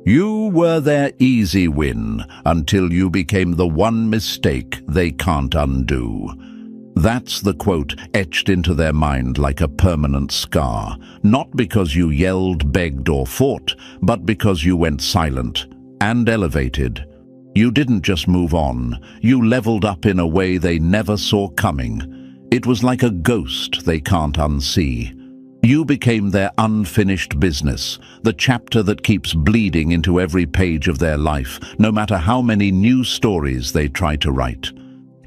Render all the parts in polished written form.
You were their easy win until you became the one mistake they can't undo. That's the quote etched into their mind like a permanent scar, not because you yelled, begged, or fought, but because you went silent and elevated. You didn't just move on, you leveled up in a way they never saw coming. It was like a ghost they can't unsee. You became their unfinished business, the chapter that keeps bleeding into every page of their life, no matter how many new stories they try to write.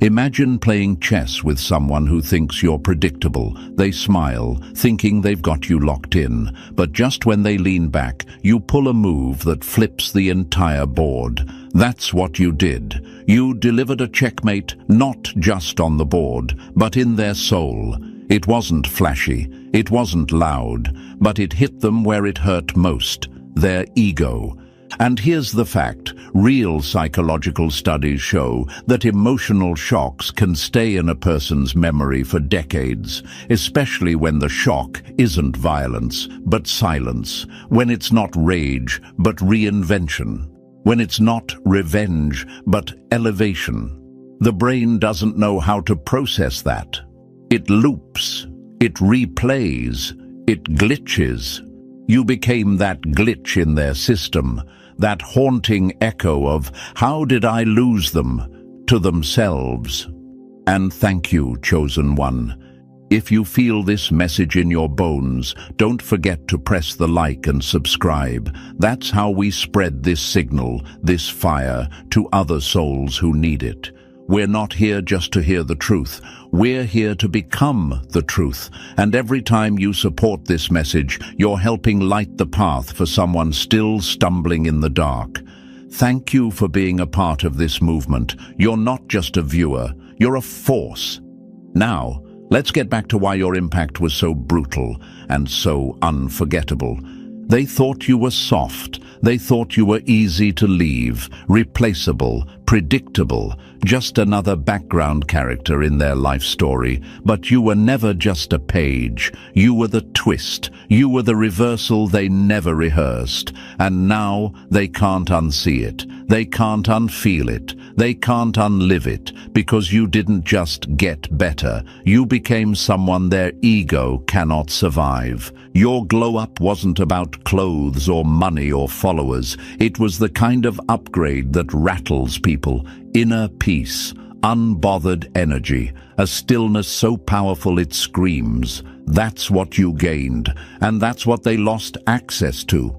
Imagine playing chess with someone who thinks you're predictable. They smile, thinking they've got you locked in, but just when they lean back, you pull a move that flips the entire board. That's what you did. You delivered a checkmate not just on the board, but in their soul. It wasn't flashy, it wasn't loud, but it hit them where it hurt most, their ego. And here's the fact, real psychological studies show that emotional shocks can stay in a person's memory for decades, especially when the shock isn't violence, but silence, when it's not rage, but reinvention, when it's not revenge, but elevation. The brain doesn't know how to process that. It loops, it replays, it glitches. You became that glitch in their system, that haunting echo of, how did I lose them, to themselves. And thank you, chosen one. If you feel this message in your bones, don't forget to press the like and subscribe. That's how we spread this signal, this fire, to other souls who need it. We're not here just to hear the truth. We're here to become the truth. And every time you support this message, you're helping light the path for someone still stumbling in the dark. Thank you for being a part of this movement. You're not just a viewer, you're a force. Now, let's get back to why your impact was so brutal and so unforgettable. They thought you were soft. They thought you were easy to leave, replaceable, predictable, just another background character in their life story. But you were never just a page. You were the twist. You were the reversal they never rehearsed. And now they can't unsee it. They can't unfeel it. They can't unlive it, because you didn't just get better. You became someone their ego cannot survive. Your glow-up wasn't about clothes or money or followers. It was the kind of upgrade that rattles people. Inner peace, unbothered energy, a stillness so powerful it screams. That's what you gained, and that's what they lost access to.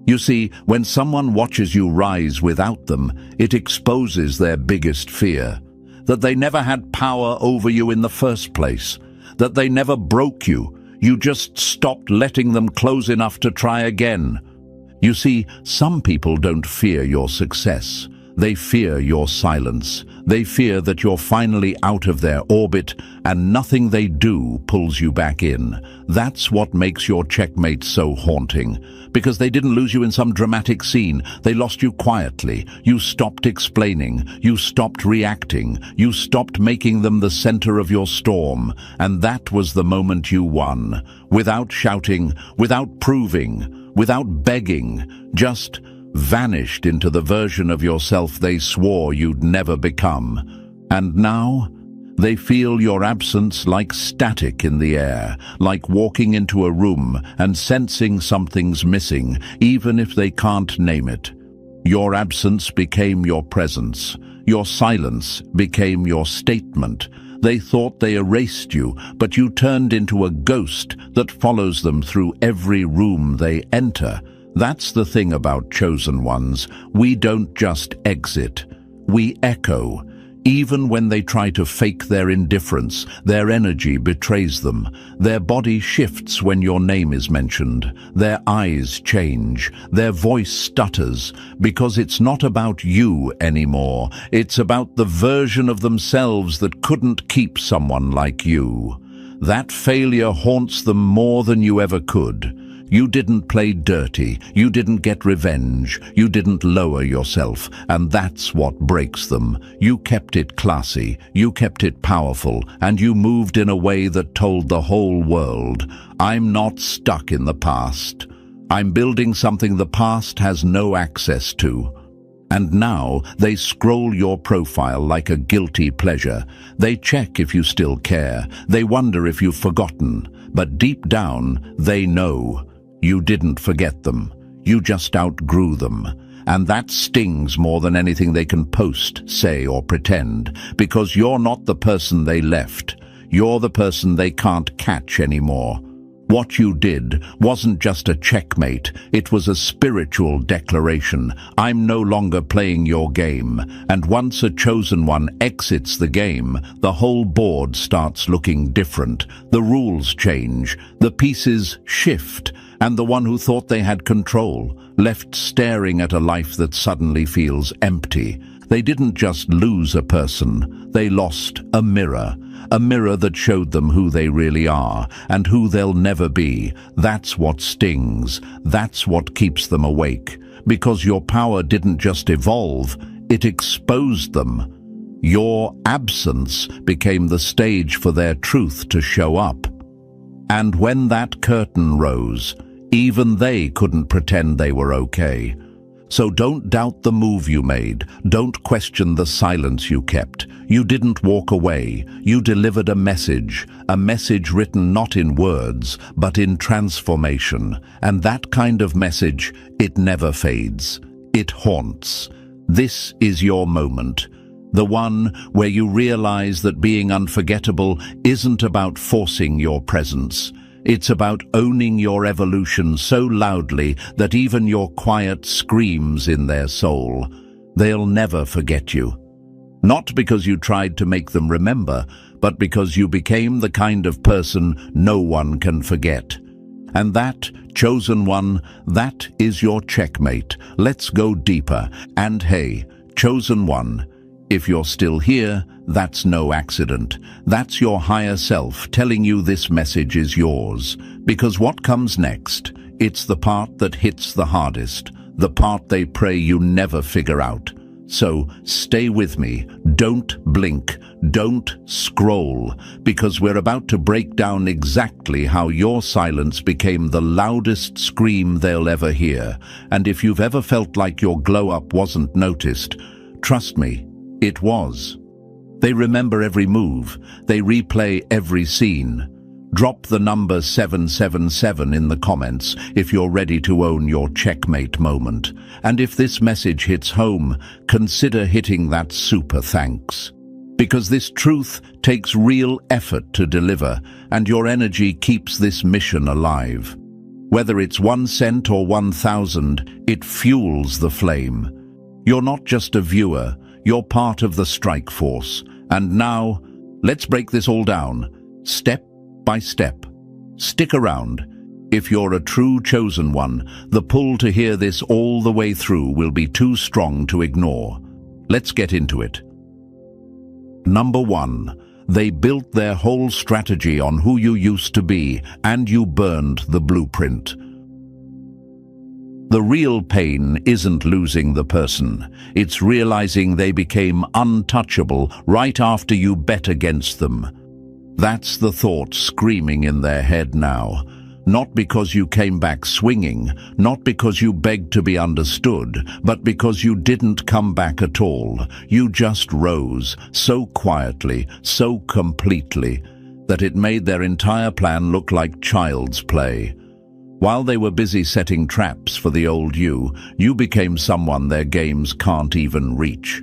You see, when someone watches you rise without them, it exposes their biggest fear. That they never had power over you in the first place. That they never broke you. You just stopped letting them close enough to try again. You see, some people don't fear your success. They fear your silence. They fear that you're finally out of their orbit and nothing they do pulls you back in. That's what makes your checkmate so haunting. Because they didn't lose you in some dramatic scene. They lost you quietly. You stopped explaining. You stopped reacting. You stopped making them the center of your storm. And that was the moment you won. Without shouting, without proving, without begging, just vanished into the version of yourself they swore you'd never become. And now, they feel your absence like static in the air, like walking into a room and sensing something's missing, even if they can't name it. Your absence became your presence. Your silence became your statement. They thought they erased you, but you turned into a ghost that follows them through every room they enter. That's the thing about chosen ones. We don't just exit. We echo. Even when they try to fake their indifference, their energy betrays them. Their body shifts when your name is mentioned. Their eyes change. Their voice stutters. Because it's not about you anymore. It's about the version of themselves that couldn't keep someone like you. That failure haunts them more than you ever could. You didn't play dirty, you didn't get revenge, you didn't lower yourself, and that's what breaks them. You kept it classy, you kept it powerful, and you moved in a way that told the whole world, I'm not stuck in the past. I'm building something the past has no access to. And now they scroll your profile like a guilty pleasure. They check if you still care. They wonder if you've forgotten. But deep down, they know you didn't forget them. You just outgrew them. And that stings more than anything they can post, say, or pretend, because you're not the person they left. You're the person they can't catch anymore. What you did wasn't just a checkmate, it was a spiritual declaration. I'm no longer playing your game, and once a chosen one exits the game, the whole board starts looking different. The rules change, the pieces shift, and the one who thought they had control, left staring at a life that suddenly feels empty. They didn't just lose a person, they lost a mirror that showed them who they really are and who they'll never be. That's what stings. That's what keeps them awake. Because your power didn't just evolve, it exposed them. Your absence became the stage for their truth to show up. And when that curtain rose, even they couldn't pretend they were okay. So don't doubt the move you made. Don't question the silence you kept. You didn't walk away. You delivered a message written not in words, but in transformation. And that kind of message, it never fades. It haunts. This is your moment. The one where you realize that being unforgettable isn't about forcing your presence. It's about owning your evolution so loudly that even your quiet screams in their soul. They'll never forget you. Not because you tried to make them remember, but because you became the kind of person no one can forget. And that, chosen one, that is your checkmate. Let's go deeper. And hey, chosen one, if you're still here, that's no accident. That's your higher self telling you this message is yours. Because what comes next, it's the part that hits the hardest, the part they pray you never figure out. So stay with me, don't blink, don't scroll, because we're about to break down exactly how your silence became the loudest scream they'll ever hear. And if you've ever felt like your glow-up wasn't noticed, trust me, it was. They remember every move. They replay every scene. Drop the number 777 in the comments if you're ready to own your checkmate moment. And if this message hits home, consider hitting that super thanks. Because this truth takes real effort to deliver, and your energy keeps this mission alive. Whether it's 1 cent or 1,000, it fuels the flame. You're not just a viewer, you're part of the strike force. And now, let's break this all down, step by step. Stick around. If you're a true chosen one, the pull to hear this all the way through will be too strong to ignore. Let's get into it. Number 1. They built their whole strategy on who you used to be, and you burned the blueprint. The real pain isn't losing the person. It's realizing they became untouchable right after you bet against them. That's the thought screaming in their head now. Not because you came back swinging, not because you begged to be understood, but because you didn't come back at all. You just rose, so quietly, so completely, that it made their entire plan look like child's play. While they were busy setting traps for the old you, you became someone their games can't even reach.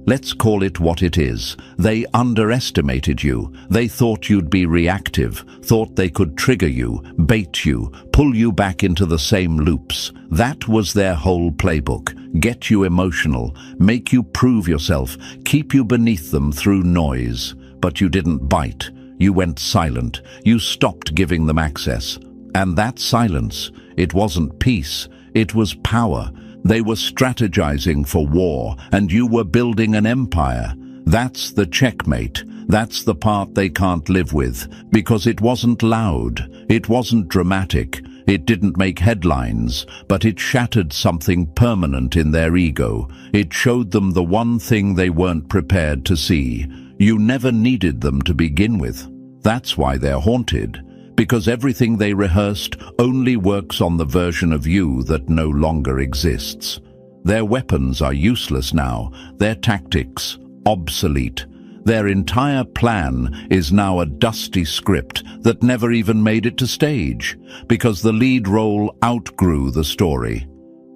Let's call it what it is. They underestimated you. They thought you'd be reactive, thought they could trigger you, bait you, pull you back into the same loops. That was their whole playbook. Get you emotional, make you prove yourself, keep you beneath them through noise. But you didn't bite. You went silent. You stopped giving them access. And that silence, it wasn't peace, it was power. They were strategizing for war, and you were building an empire. That's the checkmate. That's the part they can't live with, because it wasn't loud, it wasn't dramatic, it didn't make headlines, but it shattered something permanent in their ego. It showed them the one thing they weren't prepared to see. You never needed them to begin with. That's why they're haunted. because everything they rehearsed only works on the version of you that no longer exists. Their weapons are useless now, their tactics obsolete. Their entire plan is now a dusty script that never even made it to stage, because the lead role outgrew the story.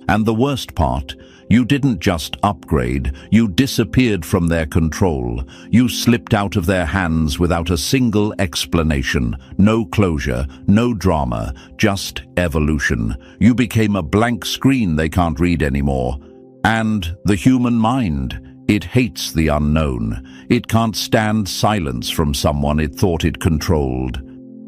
And the worst part, you didn't just upgrade, you disappeared from their control. You slipped out of their hands without a single explanation, no closure, no drama, just evolution. You became a blank screen they can't read anymore. And the human mind, it hates the unknown. It can't stand silence from someone it thought it controlled.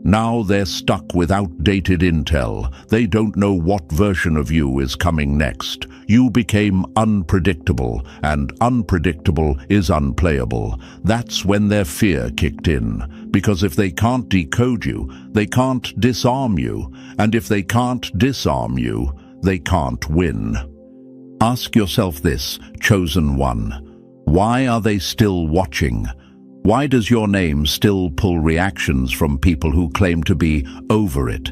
Now they're stuck with outdated intel. They don't know what version of you is coming next. You became unpredictable, and unpredictable is unplayable. That's when their fear kicked in. Because if they can't decode you, they can't disarm you. And if they can't disarm you, they can't win. Ask yourself this, chosen one. Why are they still watching? Why does your name still pull reactions from people who claim to be over it?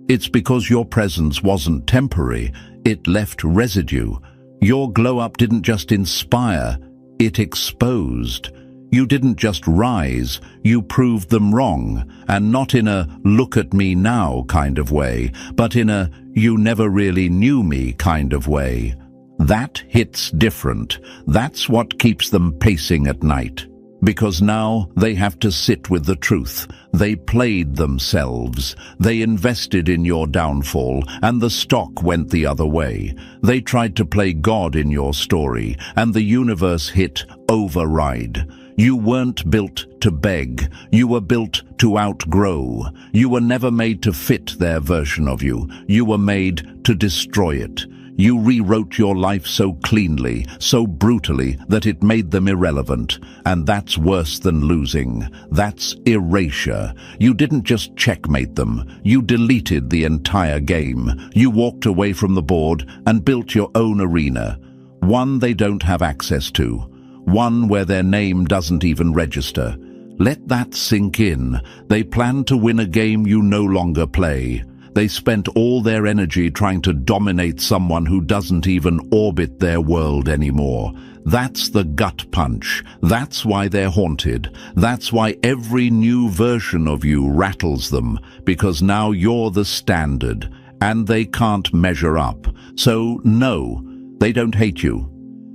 It's because your presence wasn't temporary, it left residue. Your glow-up didn't just inspire, it exposed. You didn't just rise, you proved them wrong, and not in a look at me now kind of way, but in a you never really knew me kind of way. That hits different. That's what keeps them pacing at night. Because now they have to sit with the truth. They played themselves. They invested in your downfall, and the stock went the other way. They tried to play God in your story, and the universe hit override. You weren't built to beg. You were built to outgrow. You were never made to fit their version of you. You were made to destroy it. You rewrote your life so cleanly, so brutally, that it made them irrelevant. And that's worse than losing. That's erasure. You didn't just checkmate them. You deleted the entire game. You walked away from the board and built your own arena. One they don't have access to. One where their name doesn't even register. Let that sink in. They plan to win a game you no longer play. They spent all their energy trying to dominate someone who doesn't even orbit their world anymore. That's the gut punch. That's why they're haunted. That's why every new version of you rattles them, because now you're the standard, and they can't measure up. So no, they don't hate you.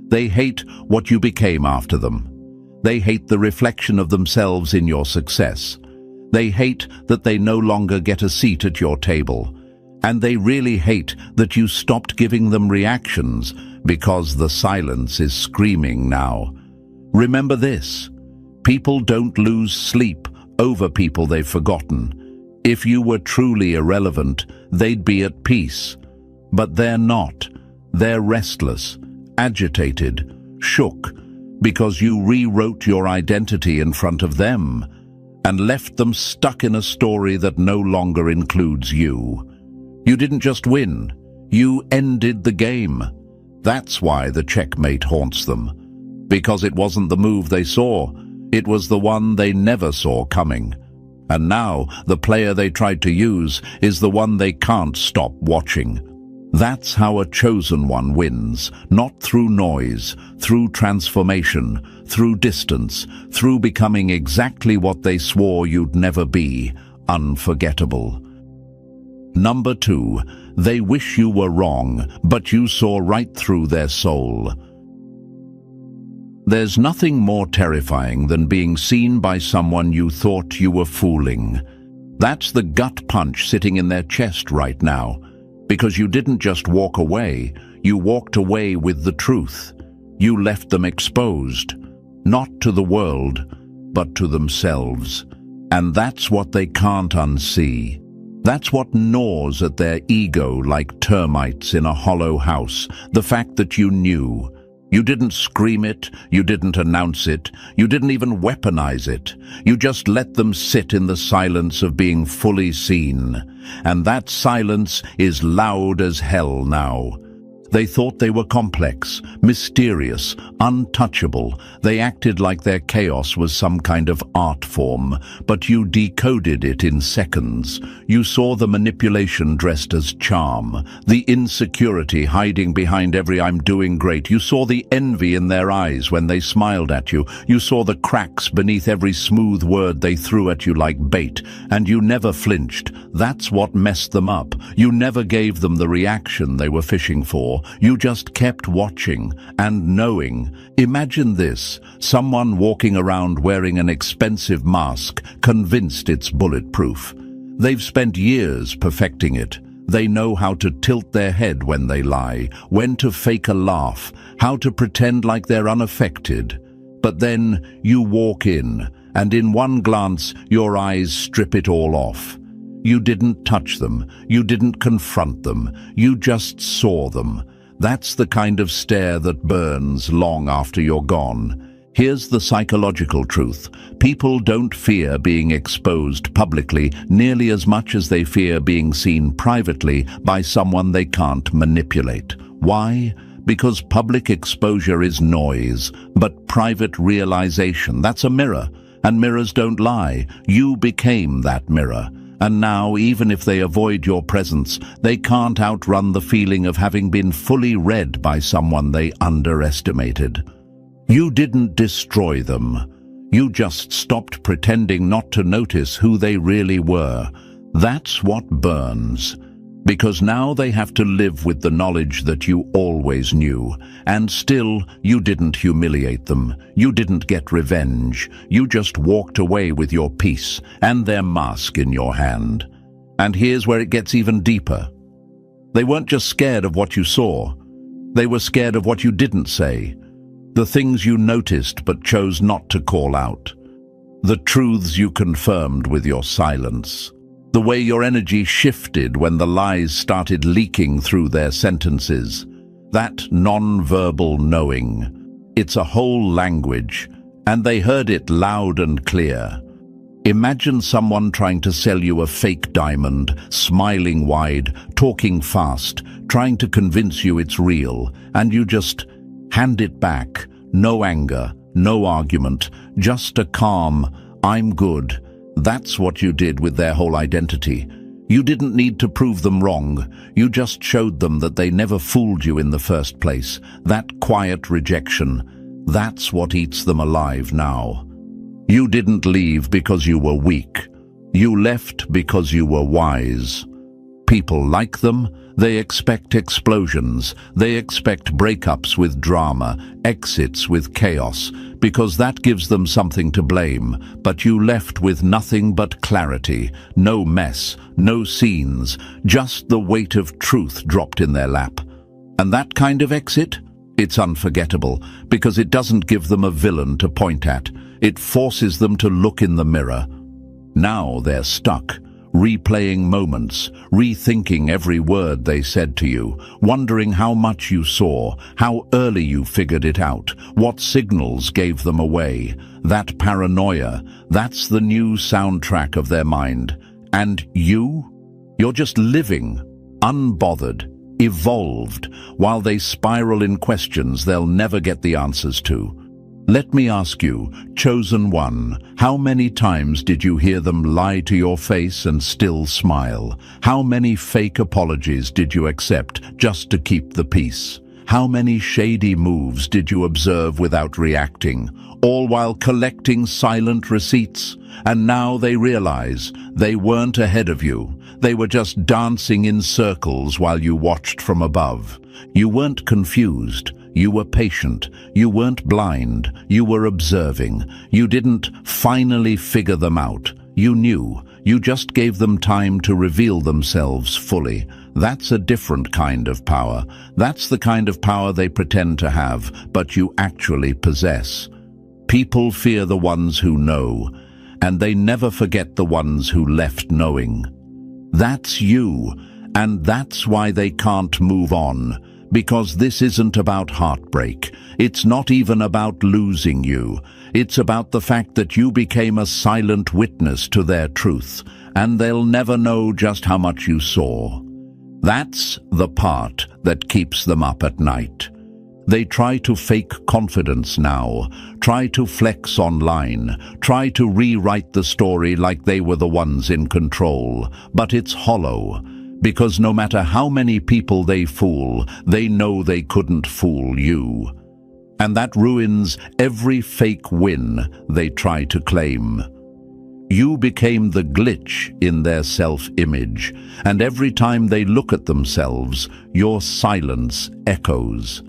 They hate what you became after them. They hate the reflection of themselves in your success. They hate that they no longer get a seat at your table. And they really hate that you stopped giving them reactions, because the silence is screaming now. Remember this: people don't lose sleep over people they've forgotten. If you were truly irrelevant, they'd be at peace. But they're not. They're restless, agitated, shook, because you rewrote your identity in front of them, and left them stuck in a story that no longer includes you. You didn't just win, you ended the game. That's why the checkmate haunts them. Because it wasn't the move they saw, it was the one they never saw coming. And now the player they tried to use is the one they can't stop watching. That's how a chosen one wins, not through noise, through transformation, through distance, through becoming exactly what they swore you'd never be, unforgettable. Number 2, they wish you were wrong, but you saw right through their soul. There's nothing more terrifying than being seen by someone you thought you were fooling. That's the gut punch sitting in their chest right now. Because you didn't just walk away, you walked away with the truth. You left them exposed, not to the world, but to themselves. And that's what they can't unsee. That's what gnaws at their ego like termites in a hollow house, the fact that you knew. You didn't scream it, you didn't announce it, you didn't even weaponize it. You just let them sit in the silence of being fully seen. And that silence is loud as hell now. They thought they were complex, mysterious, untouchable. They acted like their chaos was some kind of art form, but you decoded it in seconds. You saw the manipulation dressed as charm, the insecurity hiding behind every "I'm doing great." You saw the envy in their eyes when they smiled at you. You saw the cracks beneath every smooth word they threw at you like bait, and you never flinched. That's what messed them up. You never gave them the reaction they were fishing for. You just kept watching and knowing. Imagine this: someone walking around wearing an expensive mask, convinced it's bulletproof. They've spent years perfecting it. They know how to tilt their head when they lie, when to fake a laugh, how to pretend like they're unaffected. But then you walk in, and in one glance your eyes strip it all off. You didn't touch them, you didn't confront them, you just saw them. That's the kind of stare that burns long after you're gone. Here's the psychological truth: people don't fear being exposed publicly nearly as much as they fear being seen privately by someone they can't manipulate. Why? Because public exposure is noise, but private realization, that's a mirror. And mirrors don't lie. You became that mirror. And now, even if they avoid your presence, they can't outrun the feeling of having been fully read by someone they underestimated. You didn't destroy them. You just stopped pretending not to notice who they really were. That's what burns. Because now they have to live with the knowledge that you always knew. And still, you didn't humiliate them. You didn't get revenge. You just walked away with your peace and their mask in your hand. And here's where it gets even deeper. They weren't just scared of what you saw. They were scared of what you didn't say. The things you noticed but chose not to call out. The truths you confirmed with your silence. The way your energy shifted when the lies started leaking through their sentences. That non-verbal knowing. It's a whole language, and they heard it loud and clear. Imagine someone trying to sell you a fake diamond, smiling wide, talking fast, trying to convince you it's real, and you just hand it back. No anger, no argument, just a calm, "I'm good." That's what you did with their whole identity. You didn't need to prove them wrong. You just showed them that they never fooled you in the first place. That quiet rejection, that's what eats them alive now. You didn't leave because you were weak. You left because you were wise. People like them. They expect explosions. They expect breakups with drama, exits with chaos, because that gives them something to blame. But you left with nothing but clarity. No mess, no scenes, just the weight of truth dropped in their lap. And that kind of exit? It's unforgettable, because it doesn't give them a villain to point at. It forces them to look in the mirror. Now they're stuck, replaying moments, rethinking every word they said to you, wondering how much you saw, how early you figured it out, what signals gave them away. That paranoia, that's the new soundtrack of their mind. And you're just living, unbothered, evolved, while they spiral in questions they'll never get the answers to. Let me ask you, chosen one, how many times did you hear them lie to your face and still smile? How many fake apologies did you accept just to keep the peace? How many shady moves did you observe without reacting, all while collecting silent receipts? And now they realize they weren't ahead of you. They were just dancing in circles while you watched from above. You weren't confused. You were patient. You weren't blind. You were observing. You didn't finally figure them out. You knew. You just gave them time to reveal themselves fully. That's a different kind of power. That's the kind of power they pretend to have, but you actually possess. People fear the ones who know, and they never forget the ones who left knowing. That's you, and that's why they can't move on. Because this isn't about heartbreak. It's not even about losing you. It's about the fact that you became a silent witness to their truth, and they'll never know just how much you saw. That's the part that keeps them up at night. They try to fake confidence now, try to flex online, try to rewrite the story like they were the ones in control. But it's hollow, because no matter how many people they fool, they know they couldn't fool you. And that ruins every fake win they try to claim. You became the glitch in their self-image, and every time they look at themselves, your silence echoes.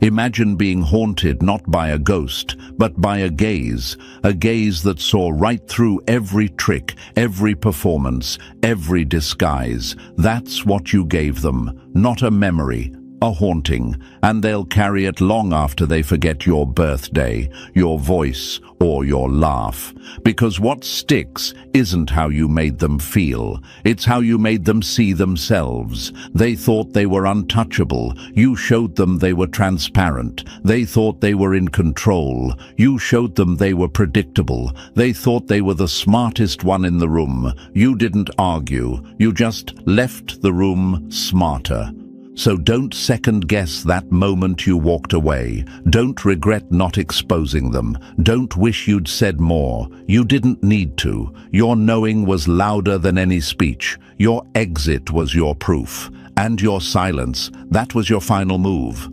Imagine being haunted not by a ghost, but by a gaze that saw right through every trick, every performance, every disguise. That's what you gave them, not a memory, a haunting, and they'll carry it long after they forget your birthday, your voice, or your laugh. Because what sticks isn't how you made them feel, it's how you made them see themselves. They thought they were untouchable, you showed them they were transparent. They thought they were in control, you showed them they were predictable. They thought they were the smartest one in the room, you didn't argue, you just left the room smarter. So don't second-guess that moment you walked away. Don't regret not exposing them. Don't wish you'd said more. You didn't need to. Your knowing was louder than any speech. Your exit was your proof. And your silence, that was your final move.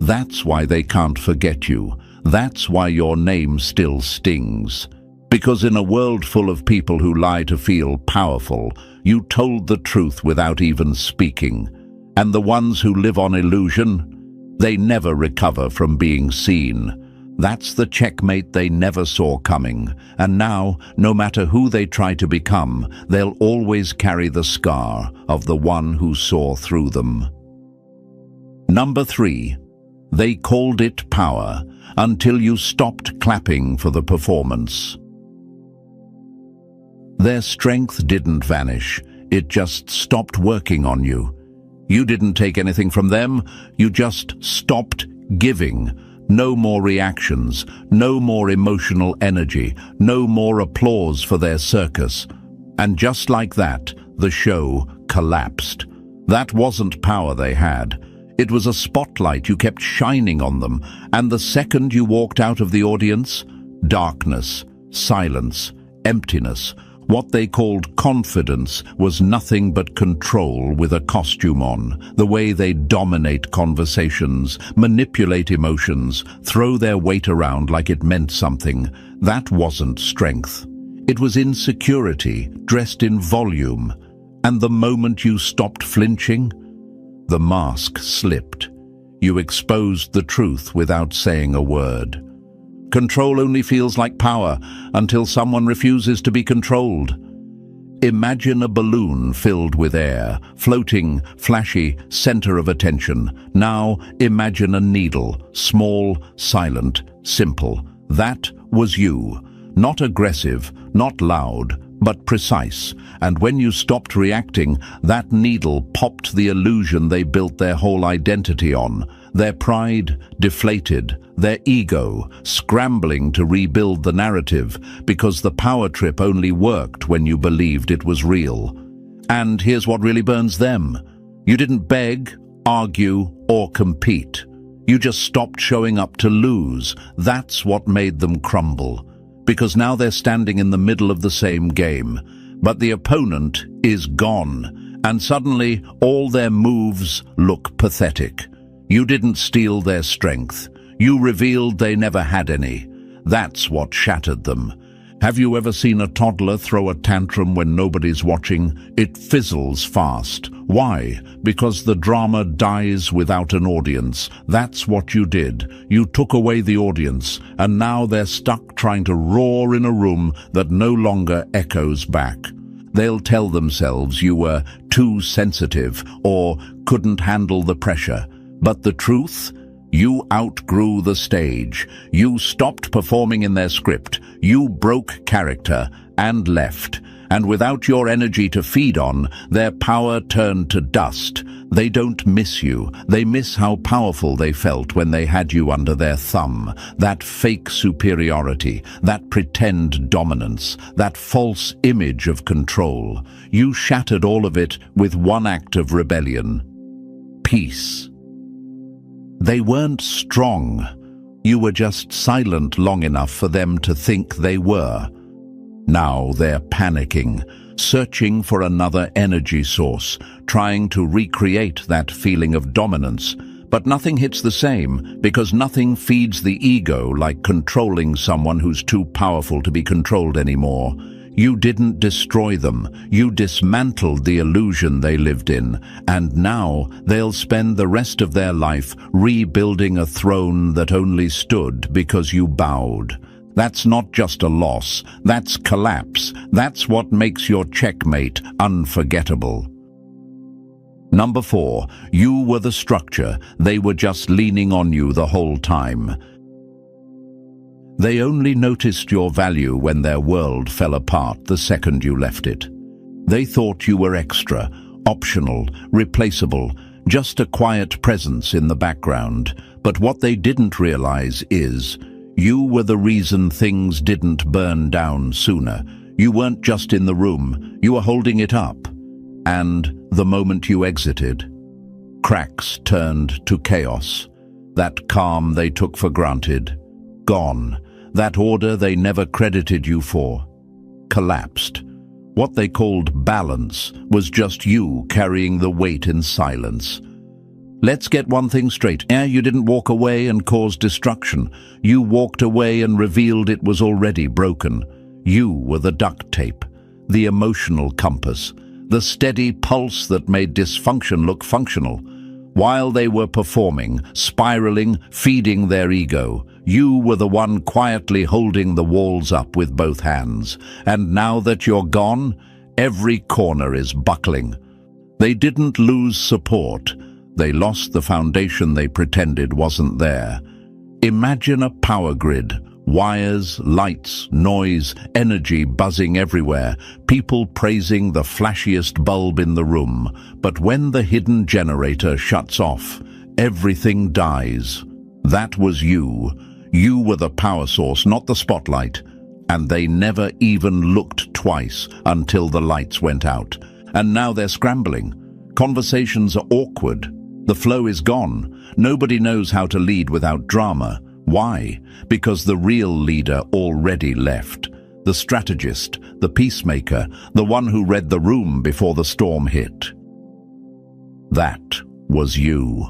That's why they can't forget you. That's why your name still stings. Because in a world full of people who lie to feel powerful, you told the truth without even speaking. And the ones who live on illusion, they never recover from being seen. That's the checkmate they never saw coming. And now, no matter who they try to become, they'll always carry the scar of the one who saw through them. Number 3. They called it power until you stopped clapping for the performance. Their strength didn't vanish, it just stopped working on you. You didn't take anything from them, you just stopped giving. No more reactions, no more emotional energy, no more applause for their circus. And just like that, the show collapsed. That wasn't power they had. It was a spotlight you kept shining on them, and the second you walked out of the audience, darkness, silence, emptiness. What they called confidence was nothing but control with a costume on, the way they dominate conversations, manipulate emotions, throw their weight around like it meant something. That wasn't strength. It was insecurity, dressed in volume. And the moment you stopped flinching, the mask slipped. You exposed the truth without saying a word. Control only feels like power until someone refuses to be controlled. Imagine a balloon filled with air, floating, flashy, center of attention. Now imagine a needle, small, silent, simple. That was you. Not aggressive, not loud, but precise. And when you stopped reacting, that needle popped the illusion they built their whole identity on. Their pride deflated, their ego scrambling to rebuild the narrative, because the power trip only worked when you believed it was real. And here's what really burns them. You didn't beg, argue, or compete. You just stopped showing up to lose. That's what made them crumble. Because now they're standing in the middle of the same game. But the opponent is gone, and suddenly all their moves look pathetic. You didn't steal their strength. You revealed they never had any. That's what shattered them. Have you ever seen a toddler throw a tantrum when nobody's watching? It fizzles fast. Why? Because the drama dies without an audience. That's what you did. You took away the audience, and now they're stuck trying to roar in a room that no longer echoes back. They'll tell themselves you were too sensitive or couldn't handle the pressure. But the truth? You outgrew the stage. You stopped performing in their script. You broke character and left. And without your energy to feed on, their power turned to dust. They don't miss you. They miss how powerful they felt when they had you under their thumb. That fake superiority, that pretend dominance, that false image of control. You shattered all of it with one act of rebellion. Peace. They weren't strong. You were just silent long enough for them to think they were. Now they're panicking, searching for another energy source, trying to recreate that feeling of dominance. But nothing hits the same, because nothing feeds the ego like controlling someone who's too powerful to be controlled anymore. You didn't destroy them, you dismantled the illusion they lived in, and now they'll spend the rest of their life rebuilding a throne that only stood because you bowed. That's not just a loss, that's collapse. That's what makes your checkmate unforgettable. Number 4, you were the structure. They were just leaning on you the whole time. They only noticed your value when their world fell apart the second you left it. They thought you were extra, optional, replaceable, just a quiet presence in the background. But what they didn't realize is, you were the reason things didn't burn down sooner. You weren't just in the room, you were holding it up. And the moment you exited, cracks turned to chaos. That calm they took for granted, gone. That order they never credited you for, collapsed. What they called balance was just you carrying the weight in silence. Let's get one thing straight. You didn't walk away and cause destruction. You walked away and revealed it was already broken. You were the duct tape, the emotional compass, the steady pulse that made dysfunction look functional. While they were performing, spiraling, feeding their ego, you were the one quietly holding the walls up with both hands. And now that you're gone, every corner is buckling. They didn't lose support. They lost the foundation they pretended wasn't there. Imagine a power grid. Wires, lights, noise, energy buzzing everywhere, people praising the flashiest bulb in the room. But when the hidden generator shuts off, everything dies. That was you. You were the power source, not the spotlight. And they never even looked twice until the lights went out. And now they're scrambling. Conversations are awkward. The flow is gone. Nobody knows how to lead without drama. Why? Because the real leader already left. The strategist, the peacemaker, the one who read the room before the storm hit. That was you.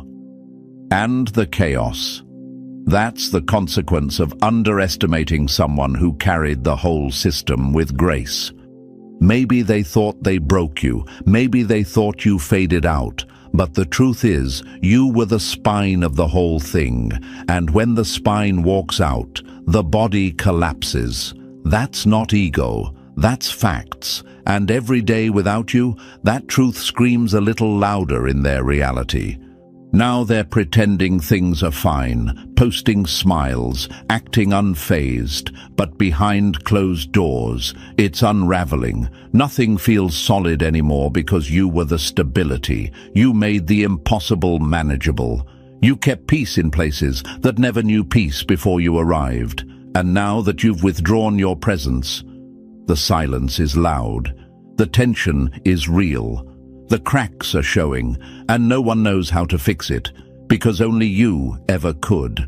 And the chaos. That's the consequence of underestimating someone who carried the whole system with grace. Maybe they thought they broke you. Maybe they thought you faded out. But the truth is, you were the spine of the whole thing, and when the spine walks out, the body collapses. That's not ego, that's facts, and every day without you, that truth screams a little louder in their reality. Now they're pretending things are fine, posting smiles, acting unfazed, but behind closed doors, it's unraveling. Nothing feels solid anymore because you were the stability. You made the impossible manageable. You kept peace in places that never knew peace before you arrived. And now that you've withdrawn your presence, the silence is loud. The tension is real. The cracks are showing, and no one knows how to fix it, because only you ever could.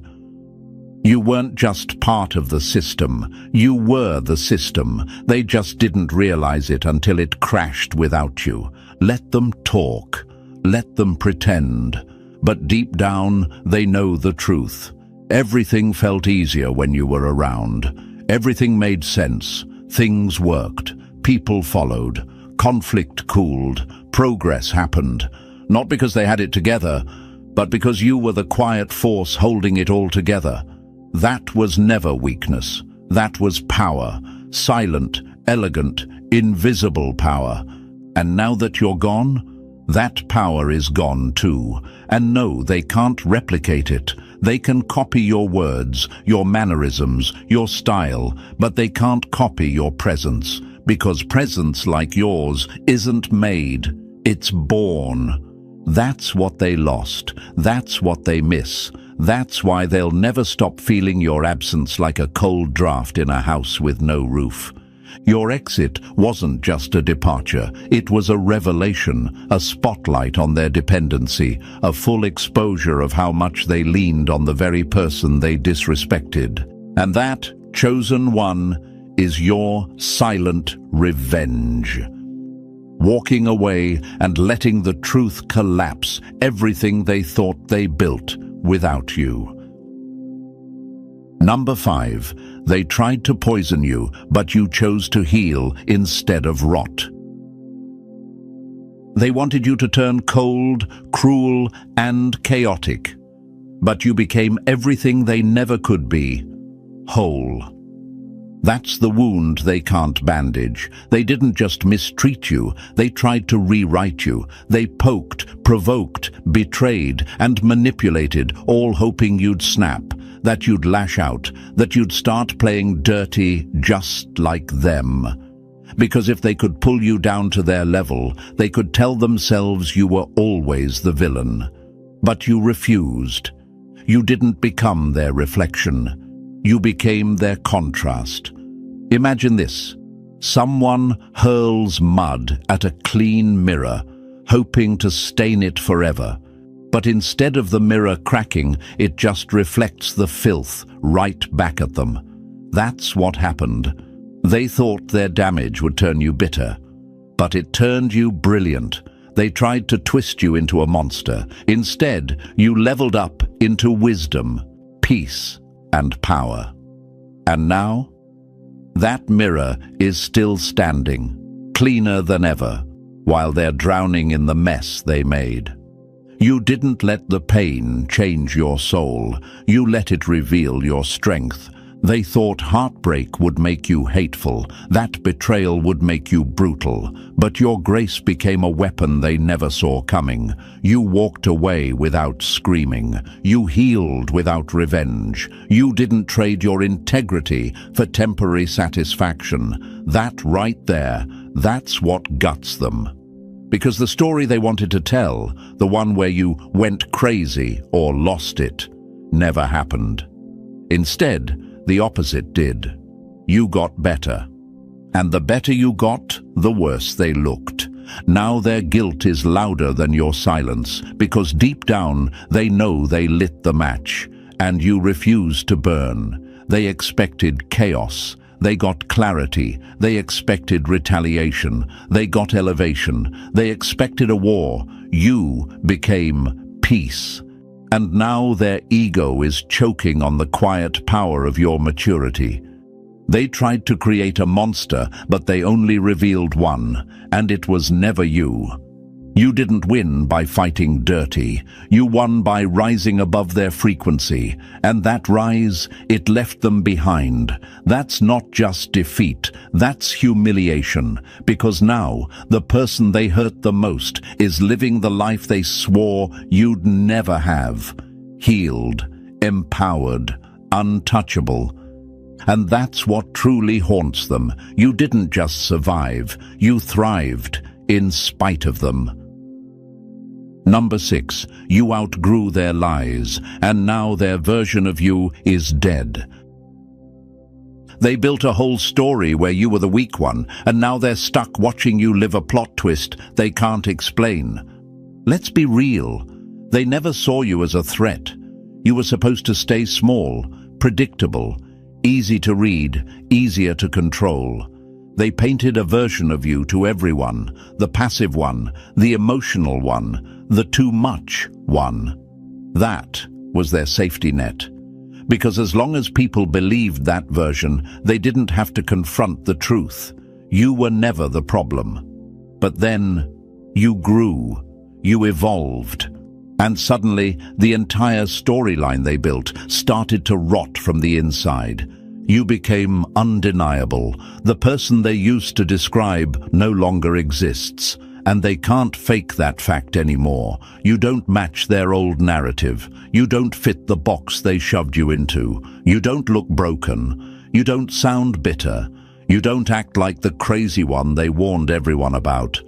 You weren't just part of the system, you were the system. They just didn't realize it until it crashed without you. Let them talk, let them pretend, but deep down they know the truth. Everything felt easier when you were around. Everything made sense, things worked, people followed, conflict cooled, progress happened, not because they had it together, but because you were the quiet force holding it all together. That was never weakness. That was power. Silent, elegant, invisible power. And now that you're gone, that power is gone too. And no, they can't replicate it. They can copy your words, your mannerisms, your style, but they can't copy your presence, because presence like yours isn't made, it's born. That's what they lost. That's what they miss. That's why they'll never stop feeling your absence like a cold draft in a house with no roof. Your exit wasn't just a departure. It was a revelation, a spotlight on their dependency, a full exposure of how much they leaned on the very person they disrespected. And that, chosen one, is your silent revenge. Walking away and letting the truth collapse everything they thought they built without you. Number 5. They tried to poison you, but you chose to heal instead of rot. They wanted you to turn cold, cruel, and chaotic, but you became everything they never could be, whole. That's the wound they can't bandage. They didn't just mistreat you, they tried to rewrite you. They poked, provoked, betrayed, and manipulated, all hoping you'd snap, that you'd lash out, that you'd start playing dirty just like them. Because if they could pull you down to their level, they could tell themselves you were always the villain. But you refused. You didn't become their reflection. You became their contrast. Imagine this. Someone hurls mud at a clean mirror, hoping to stain it forever. But instead of the mirror cracking, it just reflects the filth right back at them. That's what happened. They thought their damage would turn you bitter, but it turned you brilliant. They tried to twist you into a monster. Instead, you leveled up into wisdom, peace, and power. And now, that mirror is still standing, cleaner than ever, while they're drowning in the mess they made. You didn't let the pain change your soul. You let it reveal your strength. They thought heartbreak would make you hateful, that betrayal would make you brutal, but your grace became a weapon they never saw coming. You walked away without screaming. You healed without revenge. You didn't trade your integrity for temporary satisfaction. That right there, that's what guts them. Because the story they wanted to tell, the one where you went crazy or lost it, never happened. Instead, the opposite did. You got better. And the better you got, the worse they looked. Now their guilt is louder than your silence, because deep down they know they lit the match, and you refused to burn. They expected chaos. They got clarity. They expected retaliation. They got elevation. They expected a war. You became peace. And now their ego is choking on the quiet power of your maturity. They tried to create a monster, but they only revealed one, and it was never you. You didn't win by fighting dirty. You won by rising above their frequency, and that rise, it left them behind. That's not just defeat, that's humiliation, because now the person they hurt the most is living the life they swore you'd never have. Healed, empowered, untouchable. And that's what truly haunts them. You didn't just survive, you thrived in spite of them. Number 6, you outgrew their lies, and now their version of you is dead. They built a whole story where you were the weak one, and now they're stuck watching you live a plot twist they can't explain. Let's be real. They never saw you as a threat. You were supposed to stay small, predictable, easy to read, easier to control. They painted a version of you to everyone, the passive one, the emotional one, the too much one. That was their safety net. Because as long as people believed that version, they didn't have to confront the truth. You were never the problem. But then, you grew, you evolved, and suddenly the entire storyline they built started to rot from the inside. You became undeniable. The person they used to describe no longer exists. And they can't fake that fact anymore. You don't match their old narrative. You don't fit the box they shoved you into. You don't look broken. You don't sound bitter. You don't act like the crazy one they warned everyone about.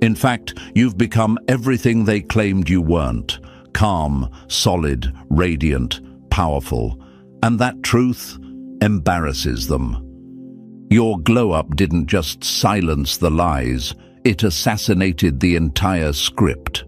In fact, you've become everything they claimed you weren't. Calm, solid, radiant, powerful. And that truth embarrasses them. Your glow-up didn't just silence the lies, it assassinated the entire script.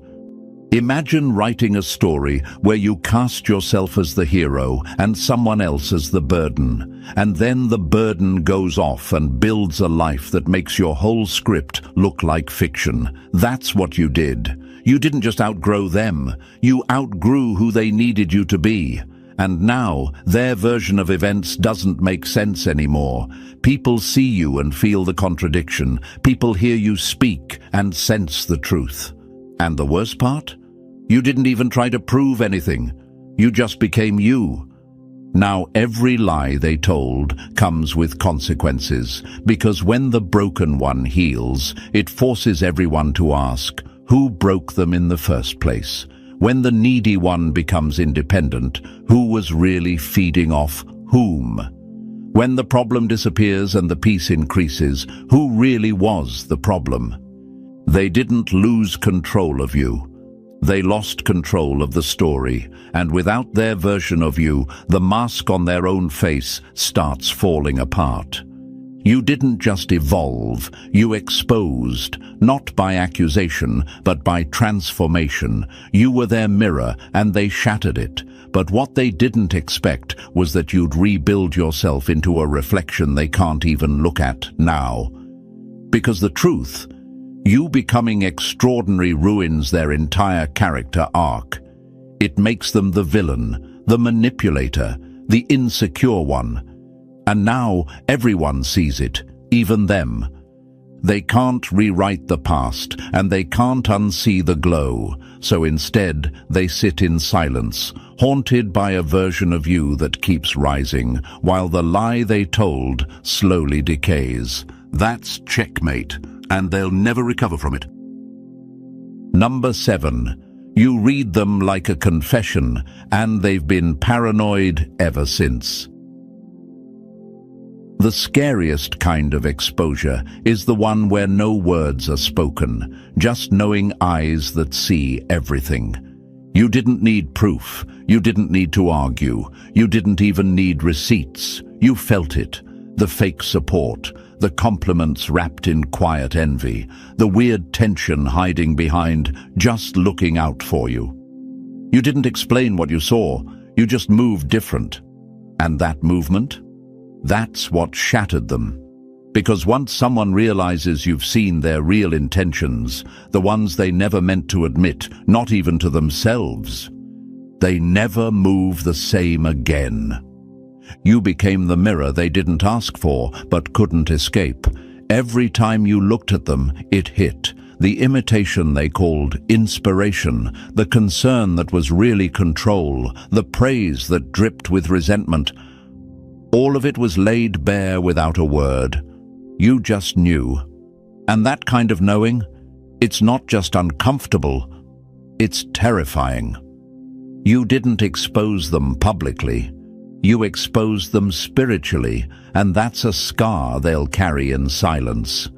Imagine writing a story where you cast yourself as the hero and someone else as the burden, and then the burden goes off and builds a life that makes your whole script look like fiction. That's what you did. You didn't just outgrow them, you outgrew who they needed you to be. And now, their version of events doesn't make sense anymore. People see you and feel the contradiction. People hear you speak and sense the truth. And the worst part? You didn't even try to prove anything. You just became you. Now every lie they told comes with consequences, because when the broken one heals, it forces everyone to ask, who broke them in the first place? When the needy one becomes independent, who was really feeding off whom? When the problem disappears and the peace increases, who really was the problem? They didn't lose control of you. They lost control of the story, and without their version of you, the mask on their own face starts falling apart. You didn't just evolve, you exposed, not by accusation, but by transformation. You were their mirror, and they shattered it. But what they didn't expect was that you'd rebuild yourself into a reflection they can't even look at now. Because the truth, you becoming extraordinary ruins their entire character arc. It makes them the villain, the manipulator, the insecure one. And now everyone sees it, even them. They can't rewrite the past, and they can't unsee the glow, so instead they sit in silence, haunted by a version of you that keeps rising, while the lie they told slowly decays. That's checkmate, and they'll never recover from it. Number 7. You read them like a confession, and they've been paranoid ever since. The scariest kind of exposure is the one where no words are spoken, just knowing eyes that see everything. You didn't need proof, you didn't need to argue, you didn't even need receipts. You felt it, the fake support, the compliments wrapped in quiet envy, the weird tension hiding behind just looking out for you. You didn't explain what you saw, you just moved different. And that movement? That's what shattered them. Because once someone realizes you've seen their real intentions, the ones they never meant to admit, not even to themselves, they never move the same again. You became the mirror they didn't ask for, but couldn't escape. Every time you looked at them, it hit. The imitation they called inspiration, the concern that was really control, the praise that dripped with resentment. All of it was laid bare without a word. You just knew. And that kind of knowing, it's not just uncomfortable, it's terrifying. You didn't expose them publicly. You exposed them spiritually, and that's a scar they'll carry in silence.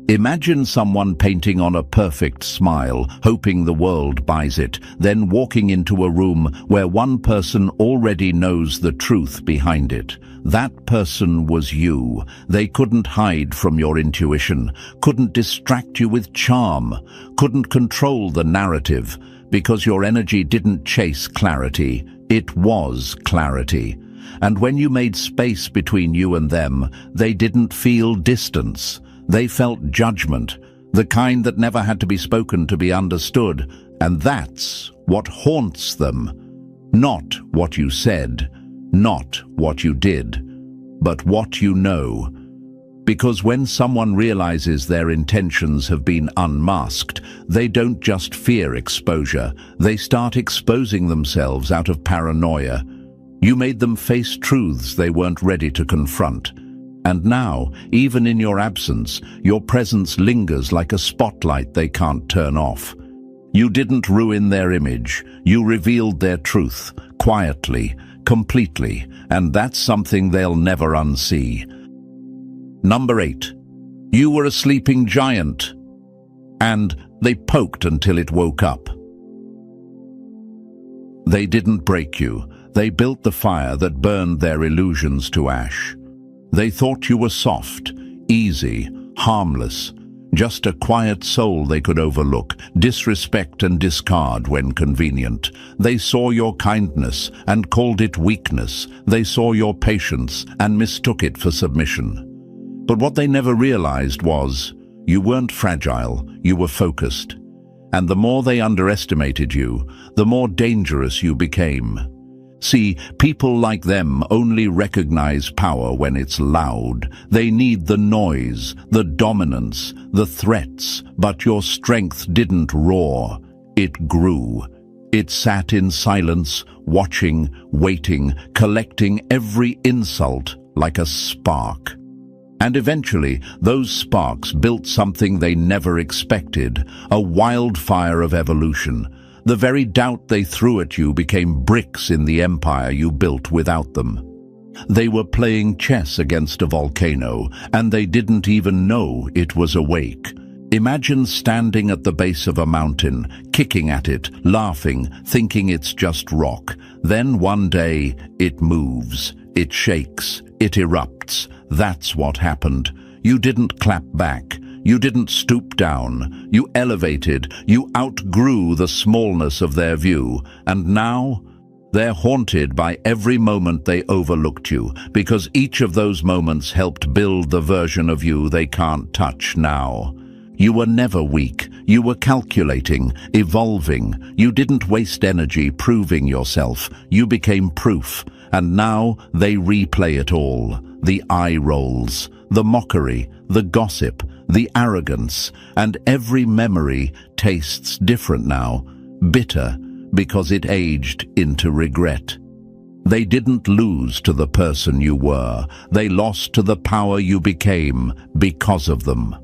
Imagine someone painting on a perfect smile, hoping the world buys it, then walking into a room where one person already knows the truth behind it. That person was you. They couldn't hide from your intuition, couldn't distract you with charm, couldn't control the narrative, because your energy didn't chase clarity. It was clarity. And when you made space between you and them, they didn't feel distance. They felt judgment, the kind that never had to be spoken to be understood. And that's what haunts them. Not what you said, not what you did, but what you know. Because when someone realizes their intentions have been unmasked, they don't just fear exposure, they start exposing themselves out of paranoia. You made them face truths they weren't ready to confront. And now, even in your absence, your presence lingers like a spotlight they can't turn off. You didn't ruin their image, you revealed their truth, quietly, completely, and that's something they'll never unsee. Number 8. You were a sleeping giant, and they poked until it woke up. They didn't break you, they built the fire that burned their illusions to ash. They thought you were soft, easy, harmless, just a quiet soul they could overlook, disrespect and discard when convenient. They saw your kindness and called it weakness. They saw your patience and mistook it for submission. But what they never realized was, you weren't fragile, you were focused. And the more they underestimated you, the more dangerous you became. See, people like them only recognize power when it's loud. They need the noise, the dominance, the threats, but your strength didn't roar. It grew. It sat in silence, watching, waiting, collecting every insult like a spark. And eventually, those sparks built something they never expected, a wildfire of evolution. The very doubt they threw at you became bricks in the empire you built without them. They were playing chess against a volcano, and they didn't even know it was awake. Imagine standing at the base of a mountain, kicking at it, laughing, thinking it's just rock. Then one day, it moves, it shakes, it erupts. That's what happened. You didn't clap back. You didn't stoop down. You elevated. You outgrew the smallness of their view. And now, they're haunted by every moment they overlooked you, because each of those moments helped build the version of you they can't touch now. You were never weak. You were calculating, evolving. You didn't waste energy proving yourself. You became proof. And now they replay it all. The eye rolls, the mockery, the gossip, the arrogance, and every memory tastes different now, bitter, because it aged into regret. They didn't lose to the person you were. They lost to the power you became because of them.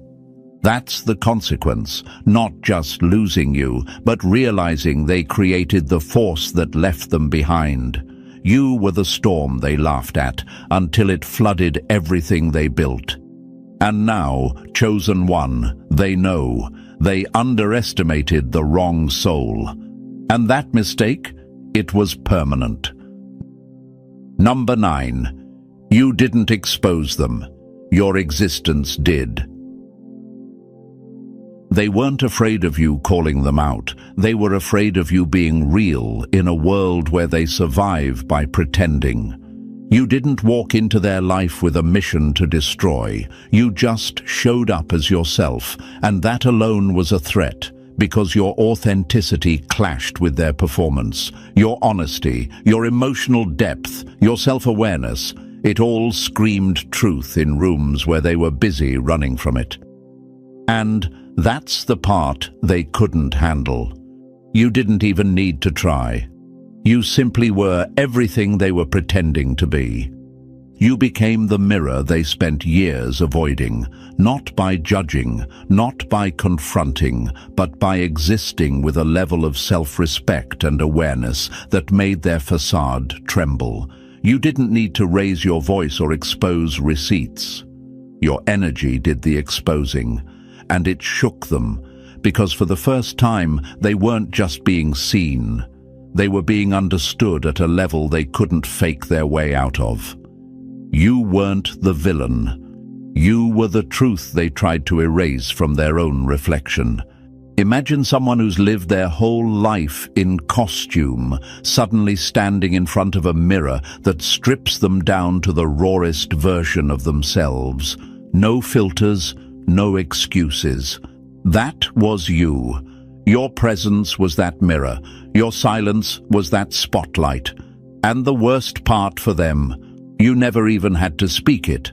That's the consequence, not just losing you, but realizing they created the force that left them behind. You were the storm they laughed at until it flooded everything they built. And now, chosen one, they know. They underestimated the wrong soul. And that mistake, it was permanent. Number 9. You didn't expose them. Your existence did. They weren't afraid of you calling them out. They were afraid of you being real in a world where they survive by pretending. You didn't walk into their life with a mission to destroy. You just showed up as yourself, and that alone was a threat, because your authenticity clashed with their performance. Your honesty, your emotional depth, your self-awareness, it all screamed truth in rooms where they were busy running from it. And that's the part they couldn't handle. You didn't even need to try. You simply were everything they were pretending to be. You became the mirror they spent years avoiding, not by judging, not by confronting, but by existing with a level of self-respect and awareness that made their facade tremble. You didn't need to raise your voice or expose receipts. Your energy did the exposing. And it shook them, because for the first time they weren't just being seen. They were being understood at a level they couldn't fake their way out of. You weren't the villain. You were the truth they tried to erase from their own reflection. Imagine someone who's lived their whole life in costume, suddenly standing in front of a mirror that strips them down to the rawest version of themselves. No filters, no excuses. That was you. Your presence was that mirror. Your silence was that spotlight. And the worst part for them, you never even had to speak it.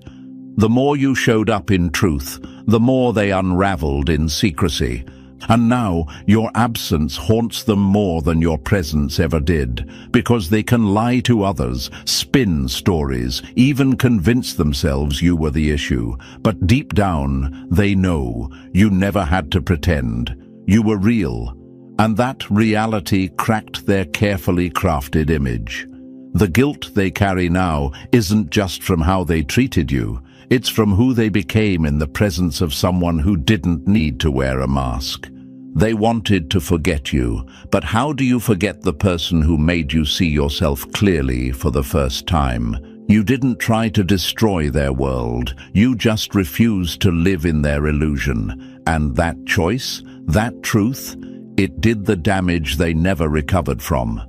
The more you showed up in truth, the more they unraveled in secrecy. And now your absence haunts them more than your presence ever did, because they can lie to others, spin stories, even convince themselves you were the issue. But deep down, they know you never had to pretend. You were real, and that reality cracked their carefully crafted image. The guilt they carry now isn't just from how they treated you. It's from who they became in the presence of someone who didn't need to wear a mask. They wanted to forget you, but how do you forget the person who made you see yourself clearly for the first time? You didn't try to destroy their world. You just refused to live in their illusion. And that choice, that truth, it did the damage they never recovered from.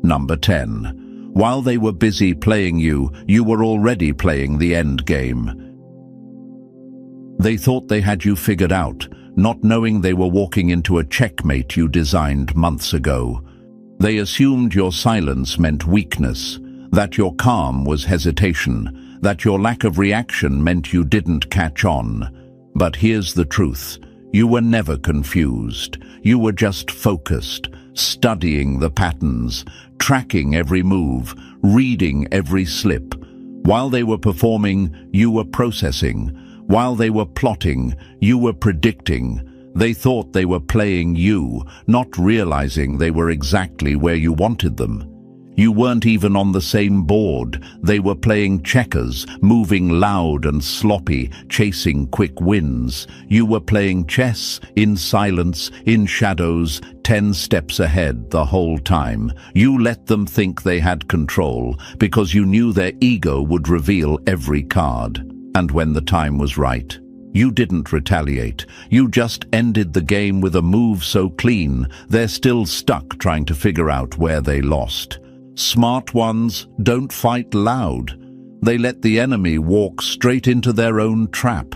Number 10. While they were busy playing you, you were already playing the end game. They thought they had you figured out, not knowing they were walking into a checkmate you designed months ago. They assumed your silence meant weakness, that your calm was hesitation, that your lack of reaction meant you didn't catch on. But here's the truth. You were never confused. You were just focused, studying the patterns, tracking every move, reading every slip. While they were performing, you were processing. While they were plotting, you were predicting. They thought they were playing you, not realizing they were exactly where you wanted them. You weren't even on the same board. They were playing checkers, moving loud and sloppy, chasing quick wins. You were playing chess, in silence, in shadows, 10 steps ahead the whole time. You let them think they had control, because you knew their ego would reveal every card. And when the time was right, you didn't retaliate. You just ended the game with a move so clean, they're still stuck trying to figure out where they lost. Smart ones don't fight loud. They let the enemy walk straight into their own trap.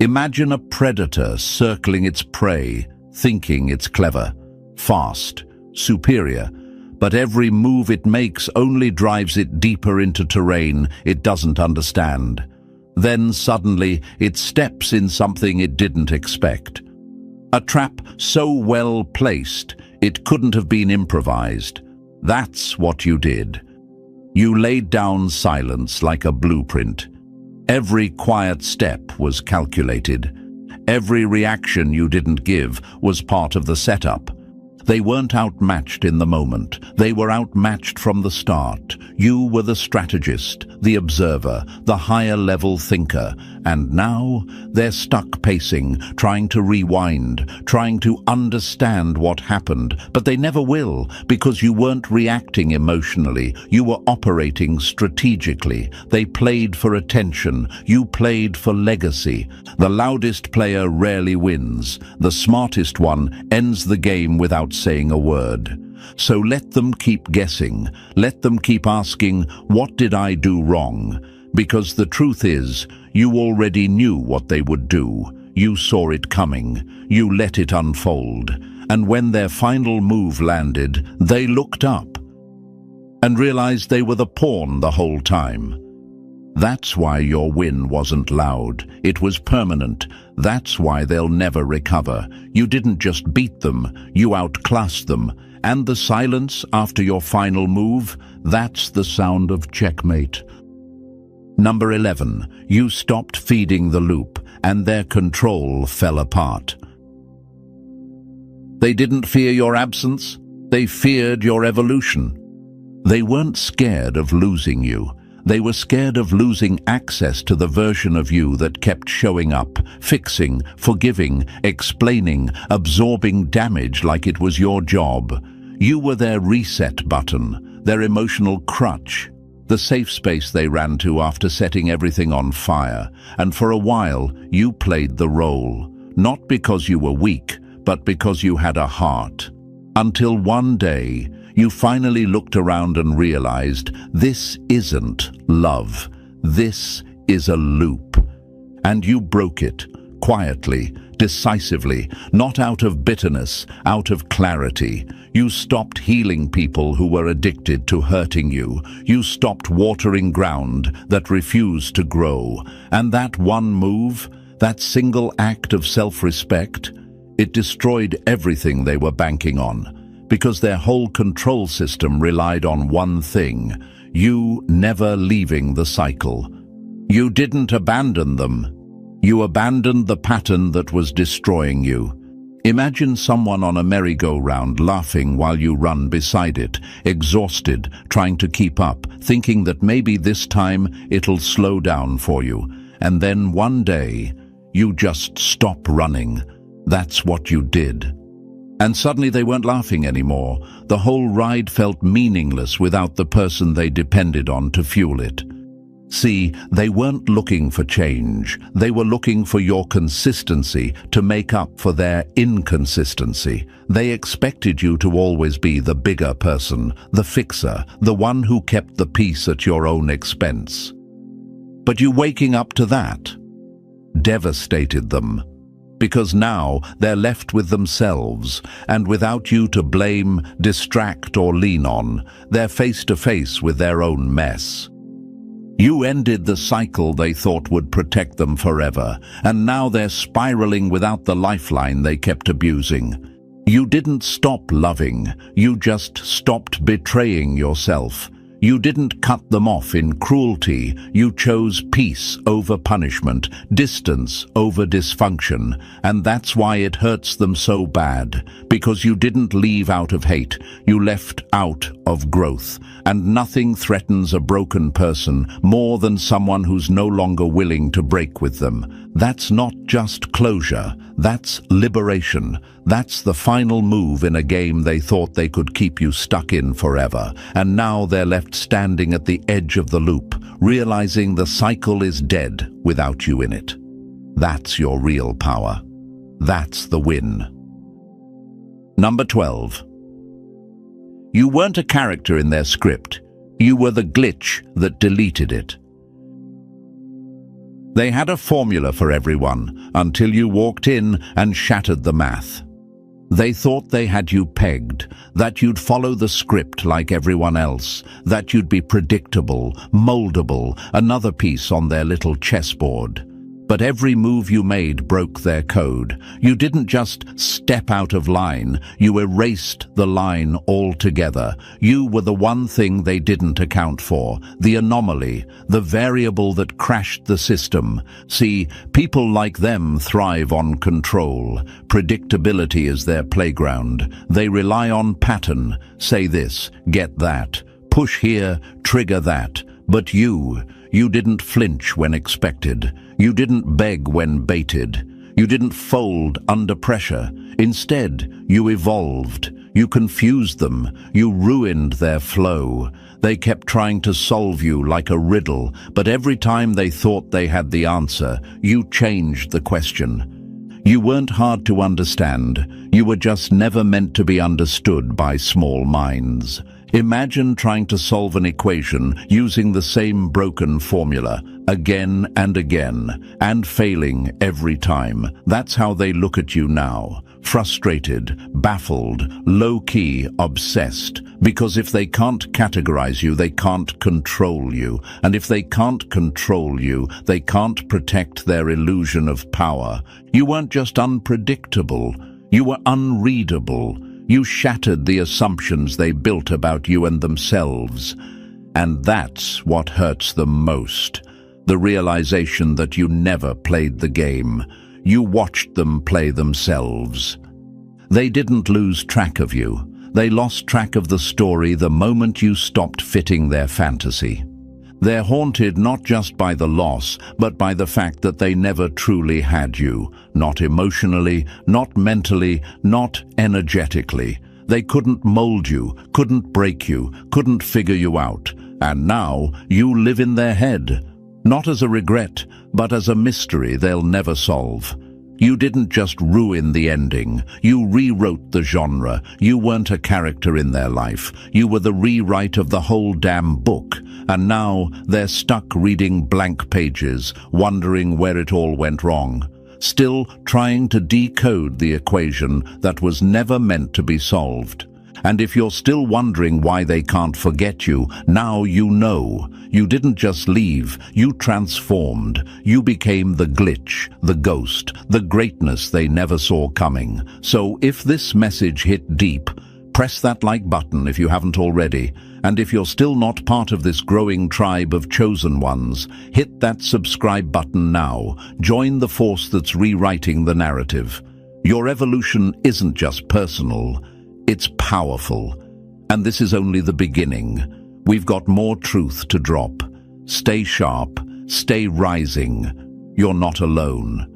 Imagine a predator circling its prey, thinking it's clever, fast, superior, but every move it makes only drives it deeper into terrain it doesn't understand. Then suddenly it steps in something it didn't expect. A trap so well placed it couldn't have been improvised. That's what you did. You laid down silence like a blueprint. Every quiet step was calculated. Every reaction you didn't give was part of the setup. They weren't outmatched in the moment. They were outmatched from the start. You were the strategist, the observer, the higher-level thinker. And now they're stuck pacing, trying to rewind, trying to understand what happened. But they never will, because you weren't reacting emotionally. You were operating strategically. They played for attention. You played for legacy. The loudest player rarely wins. The smartest one ends the game without saying a word. So let them keep guessing. Let them keep asking, what did I do wrong? Because the truth is, you already knew what they would do. You saw it coming. You let it unfold. And when their final move landed, they looked up and realized they were the pawn the whole time. That's why your win wasn't loud. It was permanent. That's why they'll never recover. You didn't just beat them, you outclassed them. And the silence after your final move, that's the sound of checkmate. Number 11, you stopped feeding the loop, and their control fell apart. They didn't fear your absence, they feared your evolution. They weren't scared of losing you. They were scared of losing access to the version of you that kept showing up, fixing, forgiving, explaining, absorbing damage like it was your job. You were their reset button, their emotional crutch, the safe space they ran to after setting everything on fire. And for a while, you played the role, not because you were weak, but because you had a heart. Until one day, you finally looked around and realized this isn't love. This is a loop. And you broke it, quietly, decisively, not out of bitterness, out of clarity. You stopped healing people who were addicted to hurting you. You stopped watering ground that refused to grow. And that one move, That single act of self-respect, it destroyed everything they were banking on, because their whole control system relied on one thing: you never leaving the cycle. You didn't abandon them. You abandoned the pattern that was destroying you. Imagine someone on a merry-go-round laughing while you run beside it, exhausted, trying to keep up, thinking that maybe this time it'll slow down for you. And then one day, you just stop running. That's what you did. And suddenly they weren't laughing anymore. The whole ride felt meaningless without the person they depended on to fuel it. See, they weren't looking for change. They were looking for your consistency to make up for their inconsistency. They expected you to always be the bigger person, the fixer, the one who kept the peace at your own expense. But you waking up to that devastated them, because now they're left with themselves, and without you to blame, distract, or lean on, they're face to face with their own mess. You ended the cycle they thought would protect them forever, and now they're spiraling without the lifeline they kept abusing. You didn't stop loving, you just stopped betraying yourself. You didn't cut them off in cruelty, you chose peace over punishment, distance over dysfunction, and that's why it hurts them so bad, because you didn't leave out of hate, you left out of growth, and nothing threatens a broken person more than someone who's no longer willing to break with them. That's not just closure, that's liberation. That's the final move in a game they thought they could keep you stuck in forever, and now they're left standing at the edge of the loop, realizing the cycle is dead without you in it. That's your real power. That's the win. Number 12. You weren't a character in their script. You were the glitch that deleted it. They had a formula for everyone until you walked in and shattered the math. They thought they had you pegged, that you'd follow the script like everyone else, that you'd be predictable, moldable, another piece on their little chessboard. But every move you made broke their code. You didn't just step out of line, you erased the line altogether. You were the one thing they didn't account for, the anomaly, the variable that crashed the system. See, people like them thrive on control. Predictability is their playground. They rely on pattern. Say this, get that. Push here, trigger that. But you didn't flinch when expected. You didn't beg when baited. You didn't fold under pressure. Instead, you evolved. You confused them. You ruined their flow. They kept trying to solve you like a riddle, but every time they thought they had the answer, you changed the question. You weren't hard to understand. You were just never meant to be understood by small minds. Imagine trying to solve an equation using the same broken formula again and again, and failing every time. That's how they look at you now. Frustrated, baffled, low-key, obsessed. Because if they can't categorize you, they can't control you. And if they can't control you, they can't protect their illusion of power. You weren't just unpredictable. You were unreadable. You shattered the assumptions they built about you and themselves. And that's what hurts them most. The realization that you never played the game. You watched them play themselves. They didn't lose track of you. They lost track of the story the moment you stopped fitting their fantasy. They're haunted not just by the loss, but by the fact that they never truly had you. Not emotionally, not mentally, not energetically. They couldn't mold you, couldn't break you, couldn't figure you out. And now you live in their head. Not as a regret, but as a mystery they'll never solve. You didn't just ruin the ending. You rewrote the genre. You weren't a character in their life. You were the rewrite of the whole damn book. And now they're stuck reading blank pages, wondering where it all went wrong. Still trying to decode the equation that was never meant to be solved. And if you're still wondering why they can't forget you, now you know. You didn't just leave, you transformed. You became the glitch, the ghost, the greatness they never saw coming. So if this message hit deep, press that like button if you haven't already. And if you're still not part of this growing tribe of chosen ones, hit that subscribe button now. Join the force that's rewriting the narrative. Your evolution isn't just personal, it's powerful. And this is only the beginning. We've got more truth to drop. Stay sharp, stay rising. You're not alone.